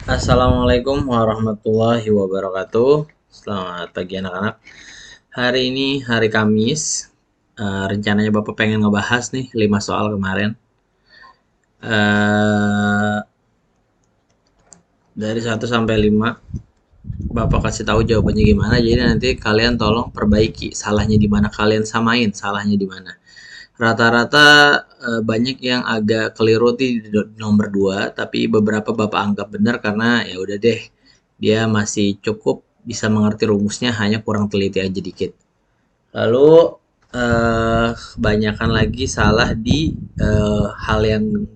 Assalamualaikum warahmatullahi wabarakatuh. Selamat pagi anak-anak. Hari ini hari Kamis. Rencananya Bapak pengen ngebahas nih 5 soal kemarin. Eh, dari 1 sampai 5 Bapak kasih tahu jawabannya gimana. Jadi nanti kalian tolong perbaiki salahnya di mana, kalian samain salahnya di mana. Rata-rata banyak yang agak keliru di nomor 2, tapi beberapa Bapak anggap benar karena ya udah deh, dia masih cukup bisa mengerti rumusnya, hanya kurang teliti aja dikit. Lalu kebanyakan lagi salah di hal yang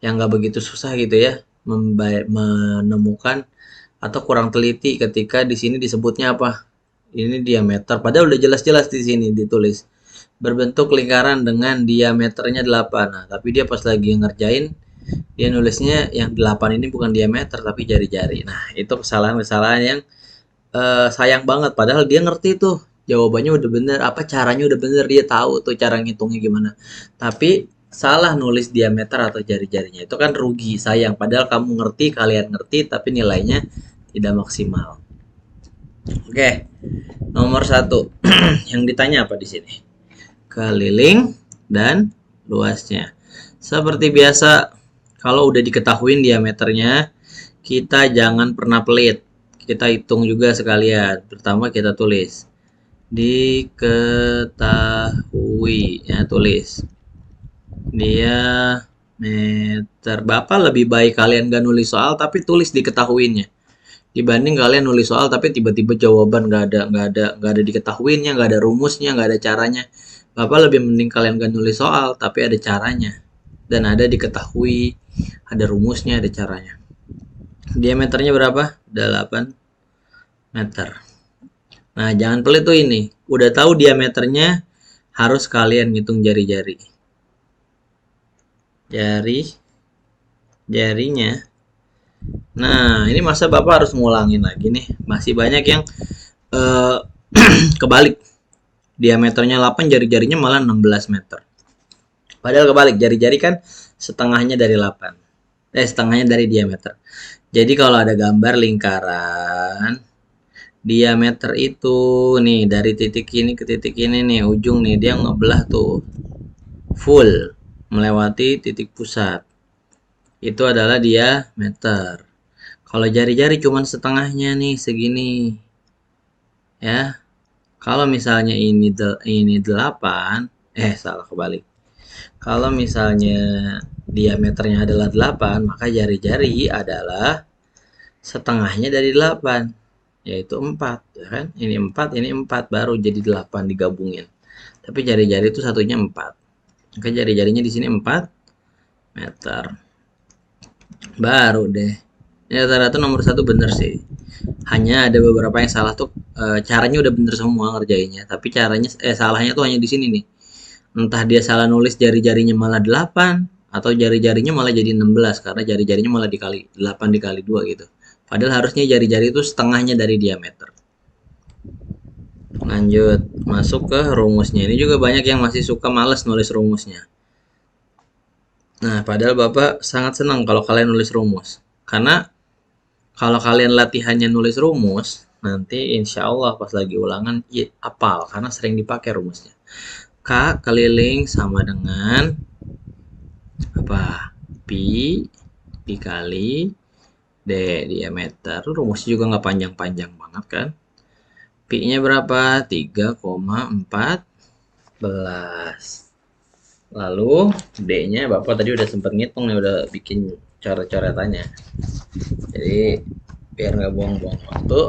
nggak begitu susah gitu ya, menemukan atau kurang teliti ketika di sini disebutnya apa? Ini diameter, padahal udah jelas-jelas di sini ditulis berbentuk lingkaran dengan diameternya 8. Nah, tapi dia pas lagi ngerjain, dia nulisnya yang 8 ini bukan diameter tapi jari-jari. Nah, itu kesalahan-kesalahan yang sayang banget. Padahal dia ngerti tuh jawabannya udah bener, apa caranya udah bener, dia tahu tuh cara ngitungnya gimana. Tapi salah nulis diameter atau jari-jarinya itu kan rugi, sayang. Padahal kamu ngerti, kalian ngerti, tapi nilainya tidak maksimal. Oke, nomor satu. Yang ditanya apa di sini? Keliling dan luasnya. Seperti biasa, kalau udah diketahui diameternya, kita jangan pernah pelit. Kita hitung juga sekalian. Pertama kita tulis. Diketahui. Ya, tulis. Diameter. Bapak lebih baik kalian gak nulis soal, tapi tulis diketahuinya. Dibanding kalian nulis soal tapi tiba-tiba jawaban nggak ada diketahuinya, nggak ada rumusnya, nggak ada caranya. Bapak lebih mending kalian gak nulis soal tapi ada caranya dan ada diketahui, ada rumusnya, ada caranya. Diameternya berapa? 8 meter. Nah, jangan pelit tuh ini. Udah tahu diameternya, harus kalian ngitung jari-jari. Jari-jarinya. Nah, ini masa Bapak harus ngulangin lagi nih. Masih banyak yang eh, kebalik. Diameternya 8, jari-jarinya malah 16 meter. Padahal kebalik, jari-jari kan setengahnya dari 8. Setengahnya dari diameter. Jadi kalau ada gambar lingkaran, diameter itu nih dari titik ini ke titik ini nih, ujung nih, dia ngebelah tuh full melewati titik pusat. Itu adalah diameter. Kalau jari-jari cuman setengahnya nih, segini. Ya. Kalau misalnya ini 8, salah kebalik. Kalau misalnya diameternya adalah 8, maka jari-jari adalah setengahnya dari 8, yaitu 4, ya kan? Ini 4, ini 4, baru jadi 8 digabungin. Tapi jari-jari itu satunya 4. Maka jari-jarinya di sini 4 meter. Baru deh. Ini rata-rata nomor 1 bener sih. Hanya ada beberapa yang salah tuh, caranya udah bener semua ngerjainnya, tapi caranya salahnya tuh hanya di sini nih. Entah dia salah nulis jari-jarinya malah 8 atau jari-jarinya malah jadi 16 karena jari-jarinya malah dikali 8 dikali 2 gitu. Padahal harusnya jari-jari itu setengahnya dari diameter. Lanjut, masuk ke rumusnya. Ini juga banyak yang masih suka males nulis rumusnya. Nah, padahal Bapak sangat senang kalau kalian nulis rumus. Karena kalau kalian latihannya nulis rumus, nanti insya Allah pas lagi ulangan ya, apal karena sering dipakai rumusnya. K keliling sama dengan apa? Pi dikali D diameter. Rumusnya juga nggak panjang-panjang banget kan? Pi-nya berapa? 3,14. Lalu D-nya Bapak tadi udah sempat ngitung nih, udah bikin coret-coretannya. Jadi biar nggak buang-buang waktu.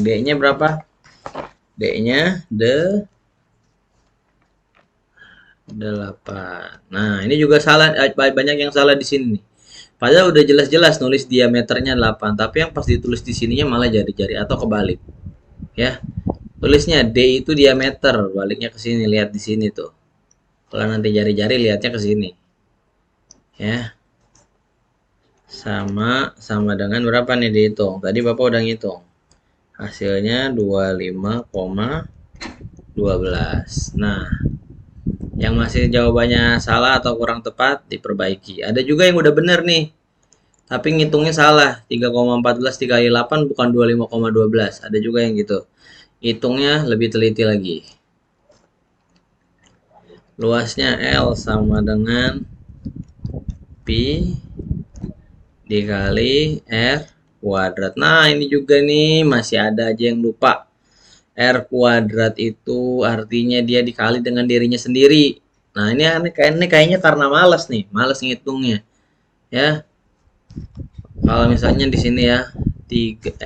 D-nya berapa? D-nya 8. Nah, ini juga salah, banyak yang salah di sini nih. Padahal udah jelas-jelas nulis diameternya 8, tapi yang pas ditulis di sininya malah jari-jari atau kebalik. Ya. Tulisnya D itu diameter, baliknya ke sini, lihat di sini tuh. Kalau nanti jari-jari lihatnya ke sini. Ya. Sama dengan berapa nih dihitung? Tadi Bapak udah ngitung. Hasilnya 25,12. Nah, Yang masih jawabannya salah atau kurang tepat diperbaiki. Ada juga yang udah bener nih, tapi ngitungnya salah. 3,14 dikali 8 bukan 25,12. Ada juga yang gitu. Hitungnya lebih teliti lagi. Luasnya L sama dengan Pi dikali R kuadrat. Nah, ini juga nih masih ada aja yang lupa. R kuadrat itu artinya dia dikali dengan dirinya sendiri. Nah, ini kayaknya karena males nih, males ngitungnya. Ya, kalau misalnya di sini ya,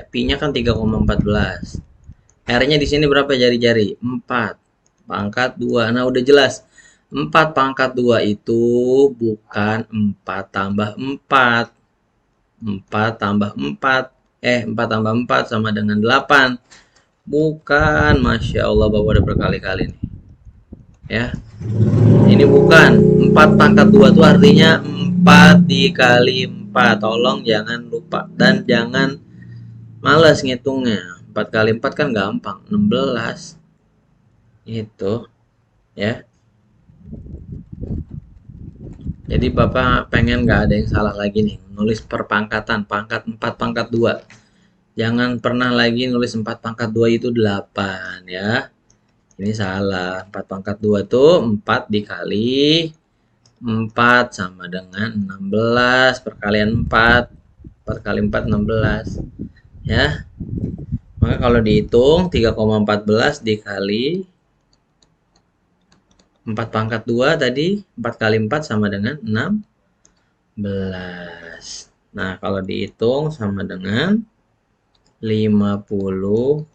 pi-nya kan 3,14. R-nya di sini berapa jari-jari? 4 pangkat 2. Nah, udah jelas. 4 pangkat 2 itu bukan 4 tambah 4. 4 tambah 4. 4 tambah 4 sama dengan 8. Bukan, Masya Allah, Bapak udah berkali-kali nih. Ya, ini bukan. 4 pangkat 2 itu artinya 4 dikali 4. Tolong jangan lupa. Dan jangan males ngitungnya. 4 kali 4 kan gampang. 16. Itu. Ya. Jadi Bapak pengen nggak ada yang salah lagi nih. Nulis perpangkatan. Pangkat 4 pangkat 2. Jangan pernah lagi nulis 4 pangkat 2 itu 8 ya. Ini salah. 4 pangkat 2 tuh 4 dikali 4 sama dengan 16 perkalian 4. 4 kali 4 16 ya. Maka kalau dihitung 3,14 dikali 4 pangkat 2 tadi, 4 kali 4 sama dengan 16. Nah, kalau dihitung sama dengan 50,24.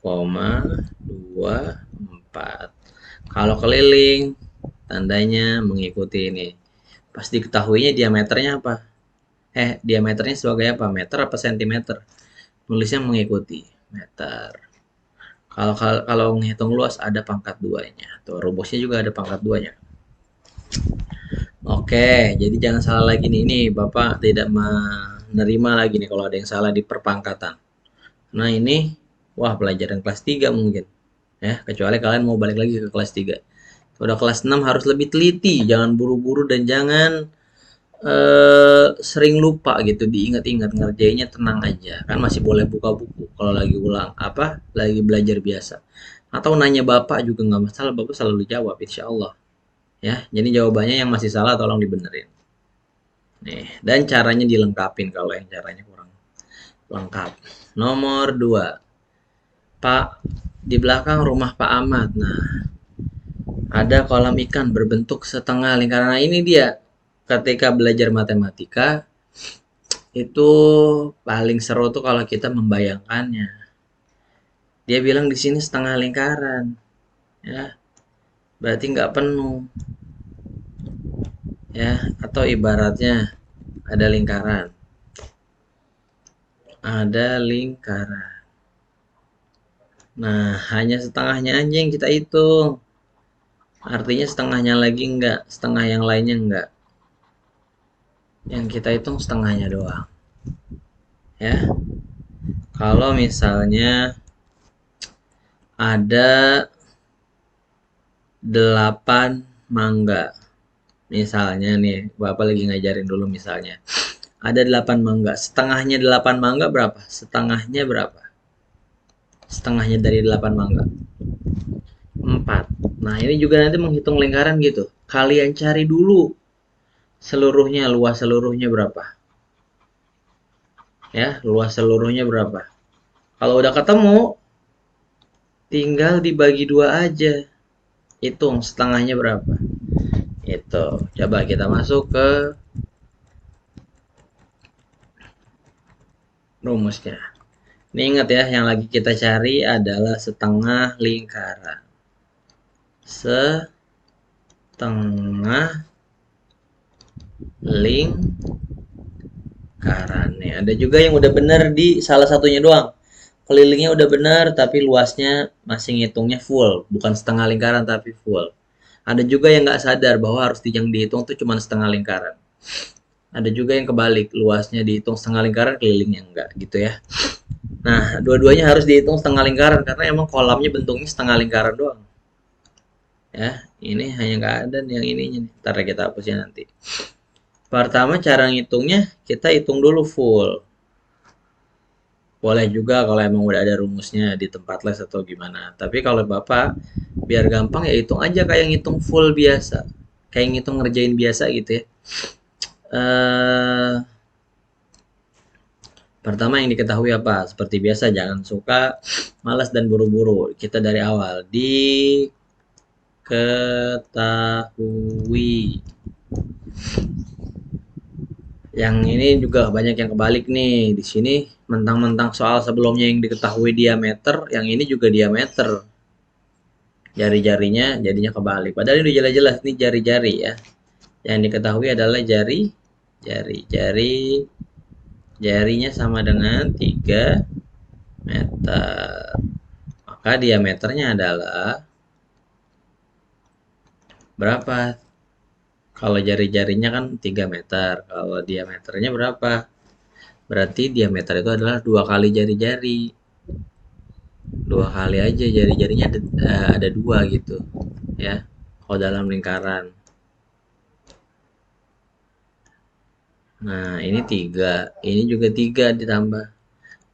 Kalau keliling, tandanya mengikuti ini. Pasti diketahuinya diameternya apa? Diameternya sebagai apa? Meter apa sentimeter? Nulisnya mengikuti meter. Kalau menghitung luas ada pangkat 2-nya. Tuh, rumusnya juga ada pangkat 2-nya. Oke, jadi jangan salah lagi nih. Ini Bapak tidak menerima lagi nih kalau ada yang salah di perpangkatan. Nah, ini wah pelajaran kelas 3 mungkin. Ya, kecuali kalian mau balik lagi ke kelas 3. Udah kelas 6 harus lebih teliti, jangan buru-buru dan jangan sering lupa gitu, diingat-ingat, ngerjainnya tenang aja. Kan masih boleh buka buku kalau lagi lagi belajar biasa. Atau nanya Bapak juga nggak masalah, Bapak selalu jawab insya Allah. Ya, jadi jawabannya yang masih salah tolong dibenerin. Nih, dan caranya dilengkapin kalau yang caranya kurang lengkap. Nomor 2. Pak, di belakang rumah Pak Ahmad. Nah, ada kolam ikan berbentuk setengah lingkaran. Nah, ini dia. Ketika belajar matematika, itu paling seru tuh kalau kita membayangkannya. Dia bilang di sini setengah lingkaran. Ya, berarti nggak penuh. Ya, atau ibaratnya ada lingkaran. Ada lingkaran. Nah, hanya setengahnya aja yang kita hitung. Artinya setengahnya lagi enggak, setengah yang lainnya enggak. Yang kita hitung setengahnya doang. Ya. Kalau misalnya ada 8 mangga. Misalnya nih, Bapak lagi ngajarin dulu misalnya. Ada 8 mangga. Setengahnya 8 mangga berapa? Setengahnya berapa? Setengahnya dari 8 mangga. 4. Nah, ini juga nanti menghitung lingkaran gitu. Kalian cari dulu seluruhnya, luas seluruhnya berapa. Ya, luas seluruhnya berapa. Kalau udah ketemu, tinggal dibagi 2 aja. Hitung setengahnya berapa. Itu. Coba kita masuk ke rumusnya. Ini ingat ya, yang lagi kita cari adalah setengah lingkaran. Setengah lingkaran. Nih, ada juga yang udah bener di salah satunya doang. Kelilingnya udah bener, tapi luasnya masih ngitungnya full. Bukan setengah lingkaran, tapi full. Ada juga yang nggak sadar bahwa harus yang dihitung tuh cuma setengah lingkaran. Ada juga yang kebalik, luasnya dihitung setengah lingkaran, kelilingnya enggak gitu ya. Nah, dua-duanya harus dihitung setengah lingkaran karena emang kolamnya bentuknya setengah lingkaran doang. Ya, ini hanya nggak ada yang ininya nih. Ntar kita hapusnya nanti. Pertama cara ngitungnya kita hitung dulu full. Boleh juga kalau emang udah ada rumusnya di tempat les atau gimana. Tapi kalau Bapak biar gampang ya hitung aja kayak ngitung full biasa. Kayak ngitung ngerjain biasa gitu ya. Eh Pertama yang diketahui apa? Seperti biasa jangan suka malas dan buru-buru. Kita dari awal diketahui. Yang ini juga banyak yang kebalik nih. Di sini mentang-mentang soal sebelumnya yang diketahui diameter, yang ini juga diameter. Jari-jarinya jadinya kebalik. Padahal ini udah jelas nih jari-jari ya. Yang diketahui adalah jari. Jarinya sama dengan 3 meter. Maka diameternya adalah berapa? Kalau jari-jarinya kan 3 meter. Kalau diameternya berapa? Berarti diameter itu adalah 2 kali jari-jari. 2 kali aja jari-jarinya ada 2 gitu. Ya. Kalau dalam lingkaran. Nah, ini 3. Ini juga 3 ditambah.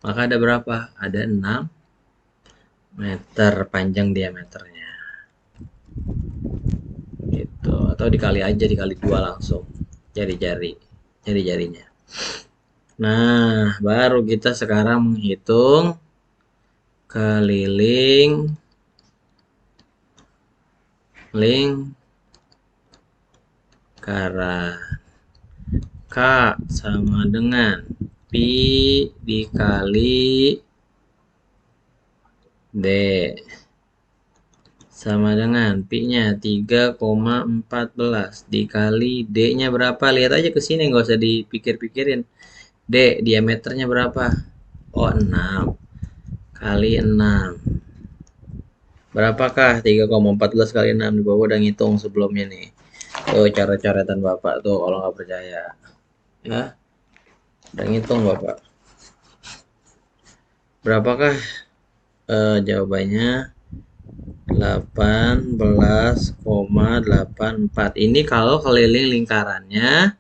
Maka ada berapa? Ada 6 meter panjang diameternya. Gitu. Atau dikali aja, dikali 2 langsung. Jari-jarinya. Nah, baru kita sekarang menghitung keliling lingkaran. K sama dengan Pi dikali D sama dengan Pi-nya 3,14 dikali D-nya berapa? Lihat aja ke sini, nggak usah dipikir-pikirin. D diameternya berapa? Oh, 6 kali 6. Berapakah 3,14 kali 6? Di bawah udah ngitung sebelumnya nih. Tuh cara-coretan Bapak tuh kalau nggak percaya. Ya, udah ngitung Bapak. Berapakah jawabannya? 18,84. Ini kalau keliling lingkarannya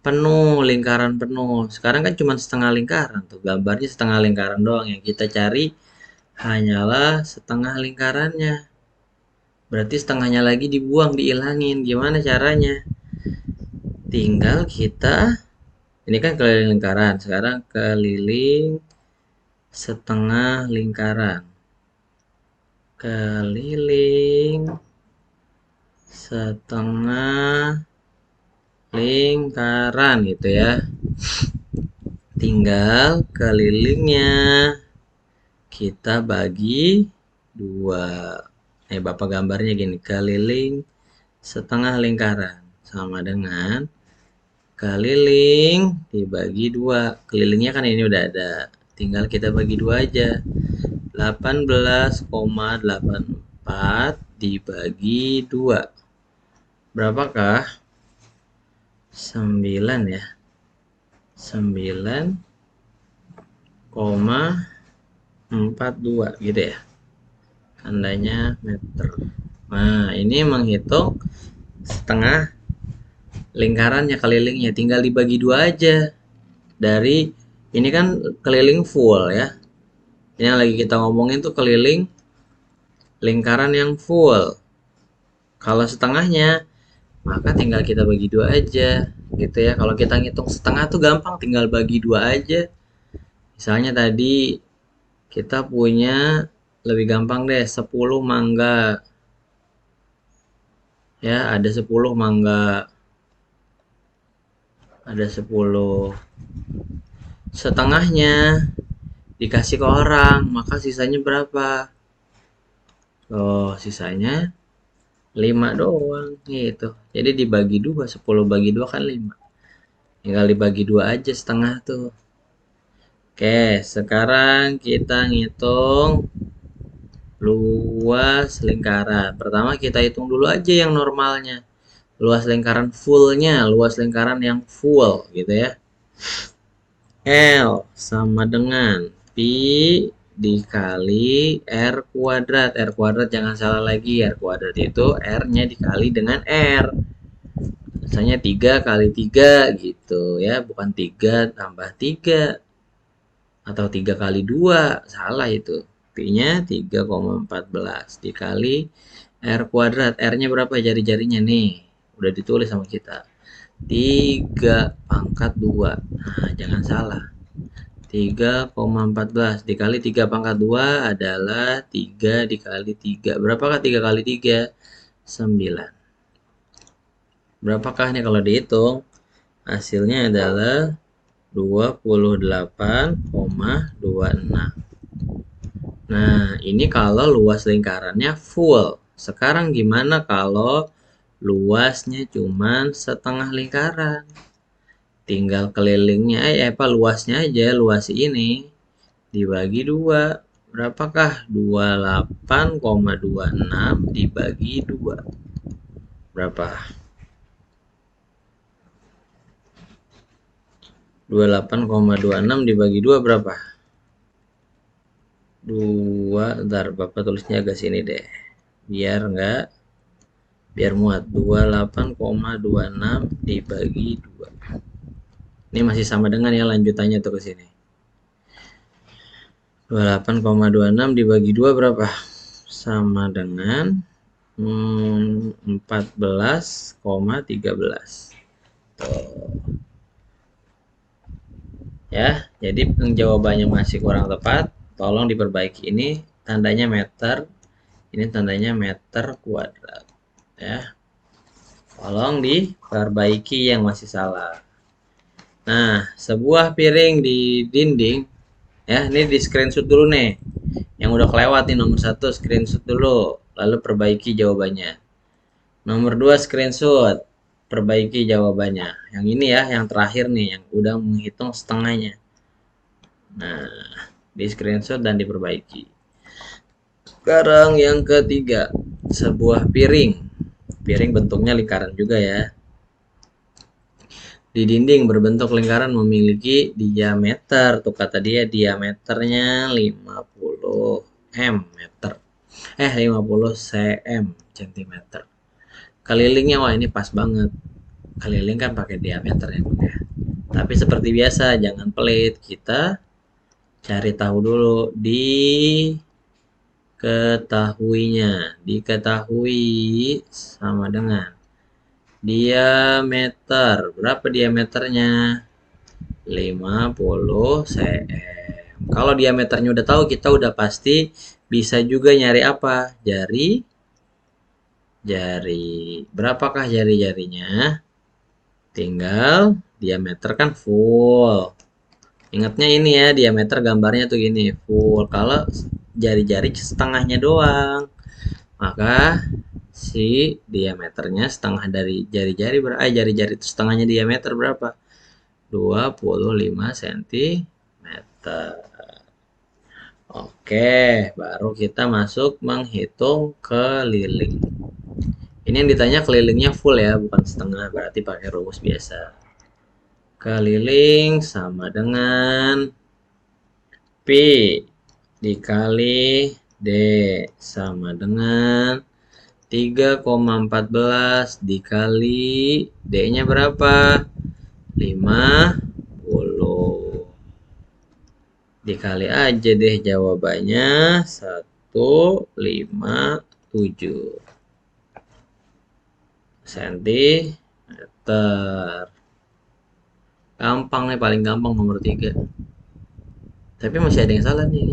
penuh, lingkaran penuh. Sekarang kan cuma setengah lingkaran tuh. Gambarnya setengah lingkaran doang. Yang kita cari hanyalah setengah lingkarannya. Berarti setengahnya lagi dibuang, dihilangin. Gimana caranya? Tinggal kita, ini kan keliling lingkaran. Sekarang keliling setengah lingkaran. Keliling setengah lingkaran gitu ya. Tinggal kelilingnya kita bagi 2. Bapak gambarnya gini, keliling setengah lingkaran sama dengan keliling dibagi 2. Kelilingnya kan ini udah ada, tinggal kita bagi 2 aja. 18,84 dibagi 2. Berapakah? 9 ya. 9,42 gitu ya. Tandanya meter. Nah, ini menghitung setengah lingkarannya, kelilingnya. Tinggal dibagi 2 aja. Dari ini kan keliling full ya. Ini yang lagi kita ngomongin tuh keliling lingkaran yang full. Kalau setengahnya, maka tinggal kita bagi 2 aja. Gitu ya. Kalau kita ngitung setengah tuh gampang, tinggal bagi 2 aja. Misalnya tadi kita punya, lebih gampang deh, 10 mangga. Ya, ada 10 mangga. Ada 10. Setengahnya dikasih ke orang, maka sisanya berapa? Oh, sisanya 5 doang gitu. Jadi dibagi 2, 10 bagi 2 kan 5. Tinggal dibagi 2 aja setengah tuh. Oke, sekarang kita ngitung luas lingkaran. Pertama kita hitung dulu aja yang normalnya. Luas lingkaran fullnya, luas lingkaran yang full gitu ya. L sama dengan Pi dikali R kuadrat. R kuadrat jangan salah lagi, R kuadrat itu R-nya dikali dengan R. Misalnya 3 kali 3 gitu ya, bukan 3 tambah 3 atau 3 kali 2, salah itu. Pi-nya 3,14 dikali R kuadrat. R-nya berapa jari-jarinya nih? Udah ditulis sama kita. 3 pangkat 2. Nah, jangan salah. 3,14 dikali 3 pangkat 2 adalah 3 dikali 3. Berapakah 3 kali 3? 9. Berapakah nih kalau dihitung? Hasilnya adalah 28,26. Nah, ini kalau luas lingkarannya full. Sekarang gimana kalau luasnya cuma setengah lingkaran? Tinggal kelilingnya luasnya aja, luas ini dibagi 2. Berapakah 28,26 dibagi 2? Berapa? 28,26 dibagi 2 berapa? 2, ntar Bapak tulisnya agak sini deh. Biar muat. 28,26 dibagi 2. Ini masih sama dengan ya lanjutannya tuh ke sini. 28,26 dibagi 2 berapa? Sama dengan 14,13. Ya, jadi jawabannya masih kurang tepat. Tolong diperbaiki. Ini tandanya meter, ini tandanya meter kuadrat. Ya, tolong diperbaiki yang masih salah. Nah, sebuah piring di dinding, ya, ini di screenshot dulu nih. Yang udah kelewat nih nomor 1 screenshot dulu, lalu perbaiki jawabannya. Nomor 2 screenshot, perbaiki jawabannya. Yang ini ya, yang terakhir nih, yang udah menghitung setengahnya. Nah, di screenshot dan diperbaiki. Sekarang yang ketiga, sebuah piring. Piring bentuknya lingkaran juga ya. Di dinding berbentuk lingkaran memiliki diameter. Tuh kata dia diameternya 50 meter. 50 cm. Kelilingnya wah ini pas banget. Keliling kan pakai diameter ya, Bang ya. Tapi seperti biasa jangan pelit. Kita cari tahu dulu diketahui sama dengan diameter. Berapa diameternya? 50 cm. Kalau diameternya udah tahu, kita udah pasti bisa juga nyari apa? Jari. Berapakah jari-jarinya? Tinggal diameter kan full. Ingatnya ini ya, diameter gambarnya tuh gini, full. Kalau jari-jari setengahnya doang, maka si diameternya setengah dari jari-jari jari-jari itu setengahnya diameter berapa? 25 cm. Oke, baru kita masuk menghitung keliling. Ini yang ditanya kelilingnya full ya, bukan setengah, berarti pakai rumus biasa. Keliling sama dengan Pi dikali D sama dengan 3,14 dikali D-nya berapa? 50. Dikali aja deh jawabannya 157 cm. Gampang nih, paling gampang nomor 3. Tapi masih ada yang salah nih.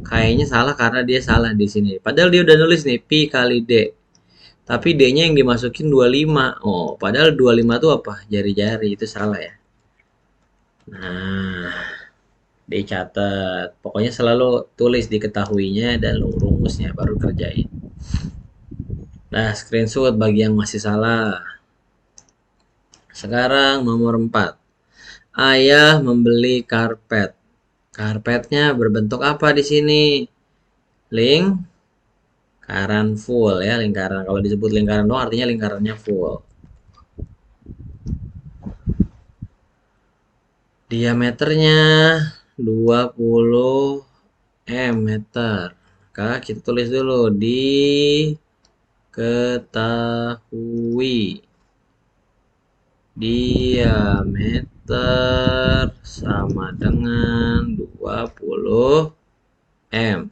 Kayaknya salah karena dia salah di sini. Padahal dia udah nulis nih pi kali D. Tapi D-nya yang dimasukin 25. Oh, padahal 25 itu apa? Jari-jari, itu salah ya. Nah, dicatat. Pokoknya selalu tulis diketahuinya dan rumusnya baru kerjain. Nah, screenshot bagi yang masih salah. Sekarang nomor 4. Ayah membeli karpet. Karpetnya berbentuk apa di sini? Lingkaran full ya, lingkaran. Kalau disebut lingkaran doang artinya lingkarannya full. Diameternya 20 M meter. Maka kita tulis dulu diketahui diameter sama dengan 20 M.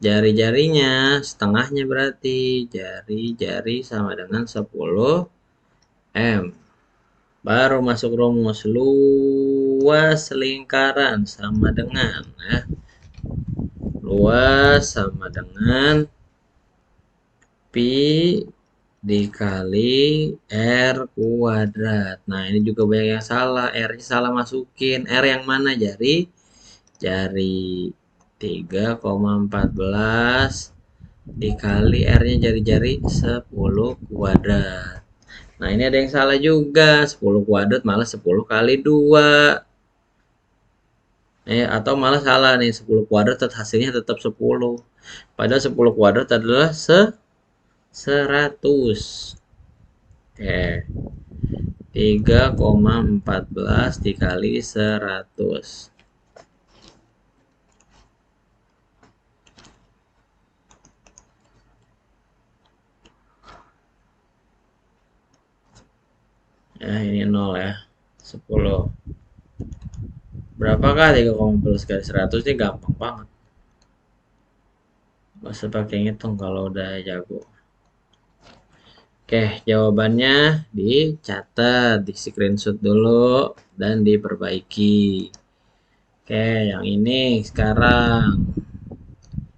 Jari-jarinya setengahnya berarti jari-jari sama dengan 10 M. Baru masuk rumus luas lingkaran sama dengan luas sama dengan pi dikali R kuadrat. Nah, ini juga banyak yang salah. R-nya salah masukin. R yang mana? Jari 3,14 dikali R-nya jari-jari 10 kuadrat. Nah, ini ada yang salah juga. 10 kuadrat malah 10 kali 2. Atau malah salah nih. 10 kuadrat hasilnya tetap 10. Padahal 10 kuadrat adalah 100. Oke. 3,14 dikali 100. Ini 0 ya. 10. Berapakah 3,14 kali 100? Ini gampang banget. Gak usah pakai ngitung kalau udah jago. Oke, jawabannya dicatat, di screenshot dulu, dan diperbaiki. Oke, yang ini sekarang.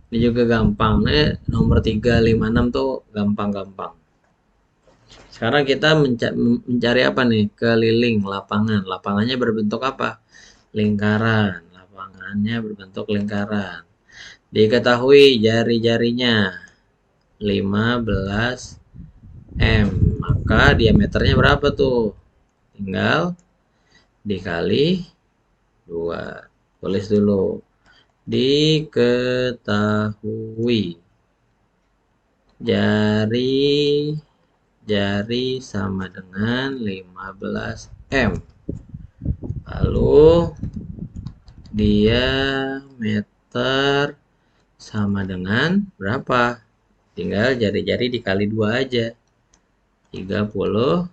Ini juga gampang. Nomor 356 tuh gampang-gampang. Sekarang kita mencari apa nih? Keliling lapangan. Lapangannya berbentuk apa? Lingkaran. Lapangannya berbentuk lingkaran. Diketahui jari-jarinya 15 M. Maka diameternya berapa tuh? Tinggal dikali 2. Tulis dulu. Diketahui jari sama dengan 15 M. Lalu diameter sama dengan berapa? Tinggal jari-jari dikali 2 aja. 30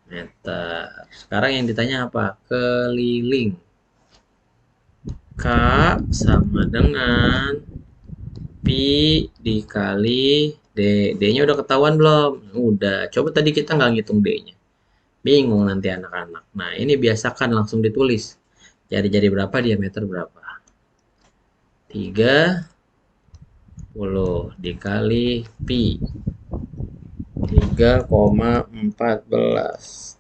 meter. Sekarang yang ditanya apa? Keliling. K sama dengan pi dikali D. D-nya udah ketahuan belum? Udah. Coba tadi kita nggak ngitung D-nya. Bingung nanti anak-anak. Nah, ini biasakan langsung ditulis. Jari-jari berapa, diameter berapa. 30 dikali pi. 3,14.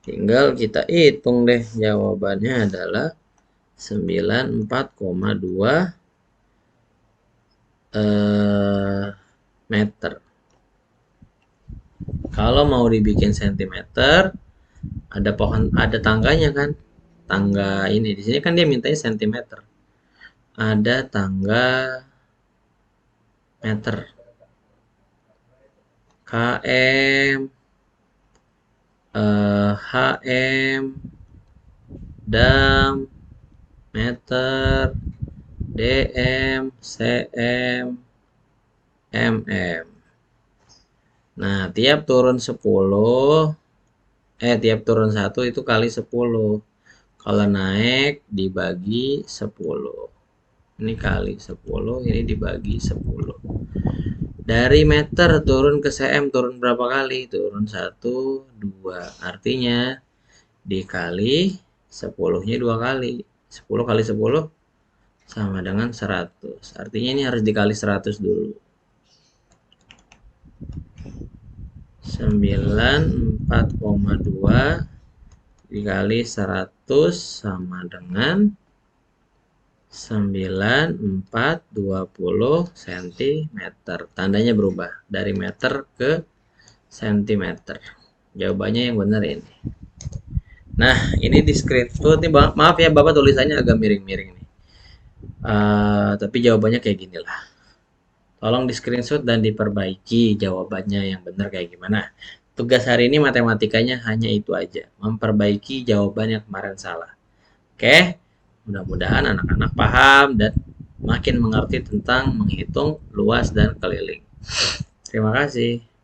Tinggal kita hitung deh. Jawabannya adalah 94,2 meter. Kalau mau dibikin sentimeter, ada pohon, ada tangganya kan? Tangga ini di sini kan dia mintanya sentimeter. Ada tangga meter. KM, HM, dam, meter, DM, CM, MM. Nah, tiap turun 10, tiap turun 1 itu kali 10. Kalau naik dibagi 10. Ini kali 10, ini dibagi 10. Dari meter turun ke cm turun berapa kali? Turun 1, 2. Artinya dikali 10-nya 2 kali. 10 kali 10 sama dengan 100. Artinya ini harus dikali 100 dulu. 94,2 dikali 100 sama dengan 9420 cm. Tandanya berubah dari meter ke cm. Jawabannya yang benar ini. Nah, ini di screenshot nih, maaf ya Bapak tulisannya agak miring-miring nih. Tapi jawabannya kayak gini lah. Tolong di screenshot dan diperbaiki jawabannya yang benar kayak gimana. Tugas hari ini matematikanya hanya itu aja. Memperbaiki jawaban yang kemarin salah. Oke, mudah-mudahan anak-anak paham dan makin mengerti tentang menghitung luas dan keliling. Terima kasih.